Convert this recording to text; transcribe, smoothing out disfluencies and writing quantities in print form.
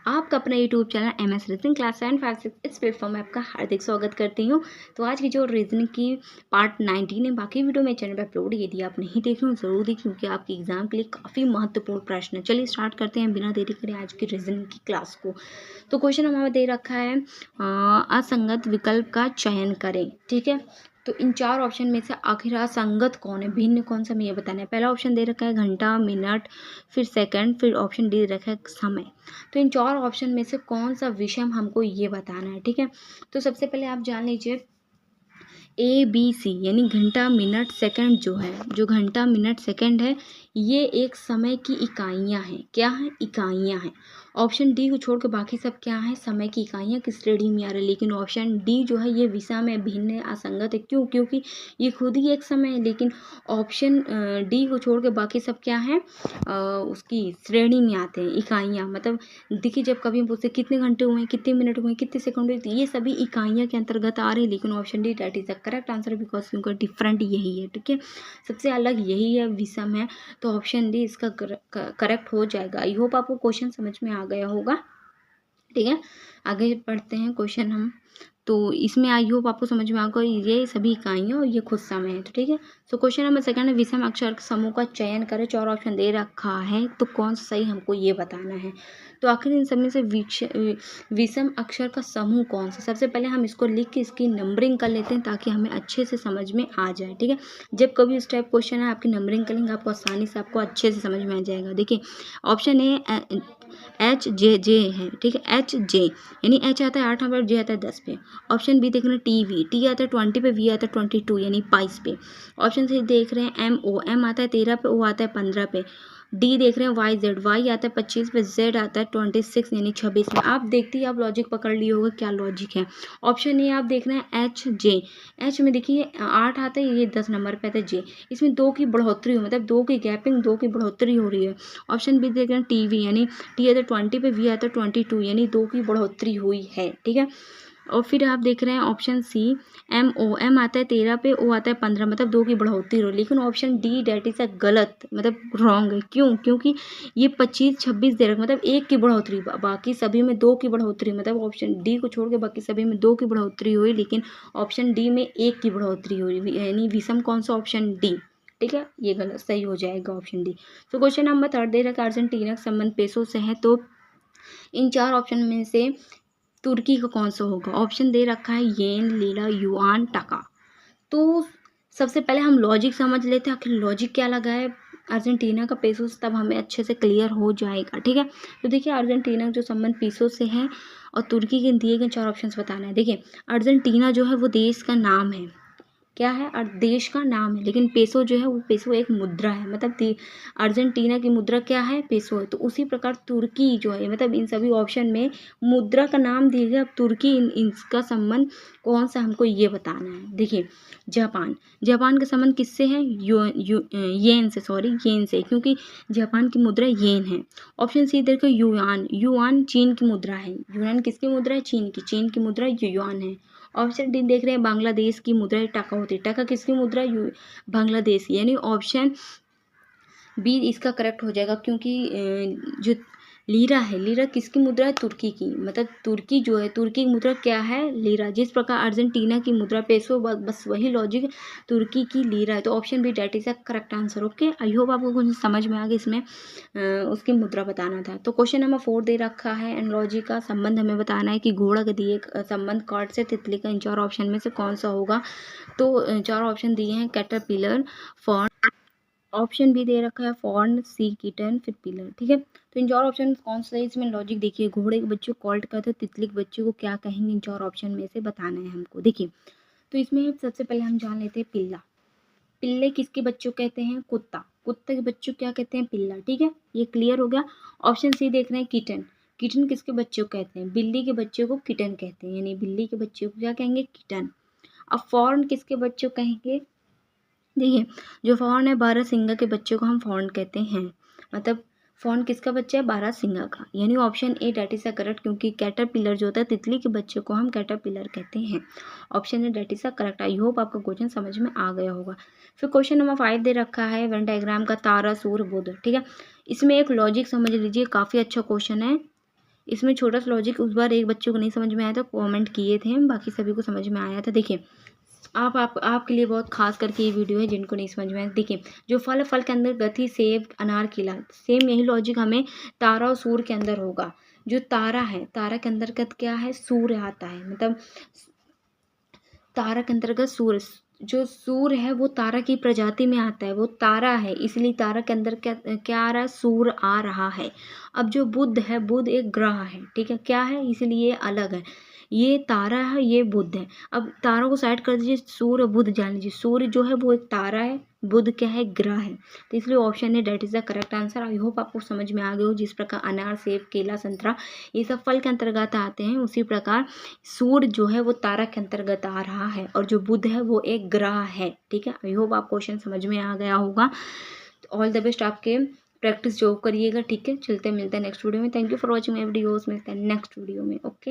आपका अपना YouTube channel MS reasoning class 756 इस प्लेटफॉर्म में आपका हार्दिक स्वागत करती हूँ। तो आज की जो रीजनिंग की पार्ट 19 है, बाकी वीडियो मेरे चैनल पर अपलोड, यदि आप नहीं देख रहे हो ज़रूर देखें क्योंकि आपके एग्जाम के लिए काफ़ी महत्वपूर्ण प्रश्न है। चलिए स्टार्ट करते हैं बिना देरी करे आज की रीजनिंग की क्लास को। तो क्वेश्चन हमारा दे रखा है असंगत विकल्प का चयन करें। ठीक है, तो इन चार ऑप्शन में से आखिर असंगत कौन है, भिन्न कौन सा, हमें ये बताना है। पहला ऑप्शन दे रखा है घंटा, मिनट, फिर सेकंड, फिर ऑप्शन डी दे रखा है समय। तो इन चार ऑप्शन में से कौन सा विषम हमको ये बताना है। ठीक है, तो सबसे पहले आप जान लीजिए ABC यानी घंटा मिनट सेकंड जो घंटा मिनट सेकंड है, ये एक समय की इकाइयां हैं। क्या है? इकाइयां हैं। ऑप्शन डी को छोड़ के बाकी सब क्या है? समय की इकाइयां किस श्रेणी में आ रही है। लेकिन ऑप्शन डी जो है ये विषम है, भिन्न है, असंगत है। क्यों? क्योंकि ये खुद ही एक समय है। लेकिन ऑप्शन डी को छोड़ के बाकी सब क्या है? उसकी श्रेणी में आते हैं, इकाइयां। मतलब देखिए, जब कभी हम पूछते कितने घंटे हुए, कितने मिनट हुए, कितने सेकंड हुए, तो ये सभी इकाइयां के अंतर्गत आ रही है। लेकिन option D that is the correct answer because क्योंकि डिफरेंट यही है। ठीक है, सबसे अलग यही है, विषम है। तो ऑप्शन डी इसका करेक्ट हो जाएगा। आई होप आपको क्वेश्चन समझ में आ गया होगा। ठीक है, आगे पढ़ते हैं क्वेश्चन हम। तो इसमें आई होप आपको समझ में आएगा ये सभी इकाइयाँ और ये खुद समय है। तो ठीक है, सो क्वेश्चन नंबर सेकंड है विषम अक्षर समूह का चयन करें। चार ऑप्शन दे रखा है, तो कौन सा सही हमको ये बताना है। तो आखिर इन सब में से विषम अक्षर का समूह कौन सा। सबसे पहले हम इसको लिख के इसकी नंबरिंग कर लेते हैं ताकि हमें अच्छे से समझ में आ जाए। ठीक है, जब कभी इस टाइप क्वेश्चन है आपकी नंबरिंग करेंगे आपको आसानी से आपको अच्छे से समझ में आ जाएगा। देखिए ऑप्शन ए HJ है। ठीक है, HJ यानी H आता है 8 नंबर, J आता है 10 पे। ऑप्शन बी देख रहे हैं TV, T आता है 20 पे, V आता है 22 यानी 22 पे। ऑप्शन सी देख रहे हैं MO, M आता है 13 पे, O आता है 15 पे। डी देख रहे हैं YZ, Y आता है 25 पे, Z आता है 26 यानी 26 में। आप देखते ही आप लॉजिक पकड़ लिए होगा क्या लॉजिक है। ऑप्शन ए आप देख रहे हैं HJ, H में देखिए 8 आता है, ये 10 नंबर पे आता है J, इसमें 2 की बढ़ोतरी हो, मतलब 2 की गैपिंग, 2 की बढ़ोतरी हो रही है। ऑप्शन बी देख रहे हैं TV यानी T आता है 20 पे, V आता है 22 यानी 2 की बढ़ोतरी हुई है। ठीक है, और फिर आप देख रहे हैं ऑप्शन सी MO, M आता है 13 पे, O आता है 15, मतलब 2 की बढ़ोतरी हो। लेकिन ऑप्शन डी डेट इज गलत, मतलब रॉन्ग है। क्यों? क्योंकि ये 25 26 दे रखा, मतलब 1 की बढ़ोतरी, बाकी सभी में 2 की बढ़ोतरी, मतलब ऑप्शन डी को छोड़ के बाकी सभी में 2 की बढ़ोतरी हुई। लेकिन ऑप्शन डी में 1 की बढ़ोतरी हुई, यानी विषम कौन सा? Option D. ठीक है, ये गलत, सही हो जाएगा ऑप्शन डी। तो क्वेश्चन नंबर थर्ड दे रखा है अर्जेंटीना का संबंध पेसों से है। तो इन चार ऑप्शन में से तुर्की का कौन सा होगा। ऑप्शन दे रखा है येन, लीरा, युआन, टका। तो सबसे पहले हम लॉजिक समझ लेते हैं, आखिर लॉजिक क्या लगा है अर्जेंटीना का पेसो से, तब हमें अच्छे से क्लियर हो जाएगा। ठीक है, तो देखिए अर्जेंटीना का जो संबंध पेसो से है और तुर्की के दिए गए चार ऑप्शंस बताना है। देखिए अर्जेंटीना जो है वो देश का नाम है, क्या है? और देश का नाम है। लेकिन पेसो जो है वो पेसो एक मुद्रा है, मतलब अर्जेंटीना की मुद्रा क्या है? पेसो है। तो उसी प्रकार तुर्की जो है, मतलब इन सभी ऑप्शन में मुद्रा का नाम दिया गया। अब तुर्की इसका संबंध कौन सा हमको ये बताना है। देखिए जापान, जापान का संबंध किससे है? येन से, सॉरी येन से, क्योंकि जापान की मुद्रा येन है। ऑप्शन सी देखो युआन, युआन चीन की मुद्रा है। युआन किसकी मुद्रा है? चीन की, चीन की मुद्रा युआन है। ऑप्शन डी देख रहे हैं बांग्लादेश की मुद्रा टका होती है। टका किसकी मुद्रा? बांग्लादेश की, यानी ऑप्शन बी इसका करेक्ट हो जाएगा। क्योंकि जो लीरा है, लीरा किसकी मुद्रा है? तुर्की की, मतलब तुर्की जो है, तुर्की की मुद्रा क्या है? लीरा। जिस प्रकार अर्जेंटीना की मुद्रा पेसो, बस वही लॉजिक तुर्की की लीरा है। तो option B that is a correct answer. Okay, I hope आपको कुछ समझ में आ गया। इसमें उसकी मुद्रा बताना था। तो क्वेश्चन नंबर 4 दे रखा है एनालॉजी का संबंध हमें बताना है कि घोड़ा के दिए संबंध कार्ड से तितली का इन चार ऑप्शन में से कौन सा होगा। तो चार ऑप्शन दिए हैं कैटरपिलर, फॉर्न, ऑप्शन बी दे रखा है फॉर्न, सी किटन, फिर पिलर। ठीक है, तो इन चार ऑप्शन कौन सा है, इसमें लॉजिक देखिए। घोड़े के बच्चे को कॉल्ट कहते हैं, तितली के बच्चे को क्या कहेंगे, इन चार ऑप्शन में से बताना है हमको। देखिए तो इसमें सबसे पहले हम जान लेते हैं पिल्ला। पिल्ले किसके बच्चों कहते हैं? कुत्ता, कुत्ते के बच्चों क्या कहते हैं? पिल्ला। ठीक है, ये क्लियर हो गया। ऑप्शन सी देख रहे हैं किटन, किटन किसके बच्चों कहते हैं? बिल्ली के बच्चे को किटन कहते हैं, यानी बिल्ली के बच्चे को क्या कहेंगे? किटन। अब फॉर्न किसके बच्चों कहेंगे? देखिए जो फॉर्न है बारहसिंगा के बच्चे को हम फॉर्न कहते हैं, मतलब फॉर्न किसका बच्चा है? बारहसिंगा का, यानी option A that is a correct. क्योंकि कैटरपिलर जो होता है तितली के बच्चे को हम कैटरपिलर कहते हैं। Option A that is a correct. I hope आपका क्वेश्चन समझ में आ गया होगा। फिर क्वेश्चन नंबर 5 दे रखा है वेन डायग्राम का तारा, सूर्य, बुध। ठीक है, इसमें एक लॉजिक समझ लीजिए, काफ़ी अच्छा क्वेश्चन है। इसमें छोटा सा लॉजिक उस बार एक बच्चे को नहीं समझ में आया था, कमेंट किए थे हम, बाकी सभी को समझ में आया था। देखिए आपके लिए बहुत खास करके ये वीडियो है जिनको नहीं समझ में आया। देखिए जो फल है, फल के अंदर गति, सेब, अनार, केला, सेम यही लॉजिक हमें तारा और सूर्य के अंदर होगा। जो तारा है, तारा के अंतर्गत क्या है, सूर्य आता है, मतलब तारा के अंतर्गत सूर्य, जो सूर्य है वो तारा की प्रजाति में आता है, वो तारा है, इसलिए तारा के अंदर क्या क्या आ रहा है, सूर्य आ रहा है। अब जो बुध है, बुध एक ग्रह है, ठीक है, क्या है, इसलिए अलग है। ये तारा है, ये बुध है। अब तारों को साइड कर दीजिए, सूर्य बुध जान लीजिए। सूर्य जो है वो एक तारा है, बुध क्या है, ग्रह है। तो इसलिए ऑप्शन है that is the correct answer. I hope आपको समझ में आ गया हो। जिस प्रकार अनार, सेब, केला, संतरा ये सब फल के अंतर्गत आते हैं, उसी प्रकार सूर्य जो है वो तारा के अंतर्गत आ रहा है, और जो बुध है वो एक ग्रह है, ठीक है। आई होप आपको क्वेश्चन समझ में आ गया होगा। ऑल द बेस्ट, आपके प्रैक्टिस जो करिएगा, ठीक है। चलते मिलते हैं नेक्स्ट वीडियो में। Thank you for watching my videos. मिलते हैं नेक्स्ट वीडियो में, ओके।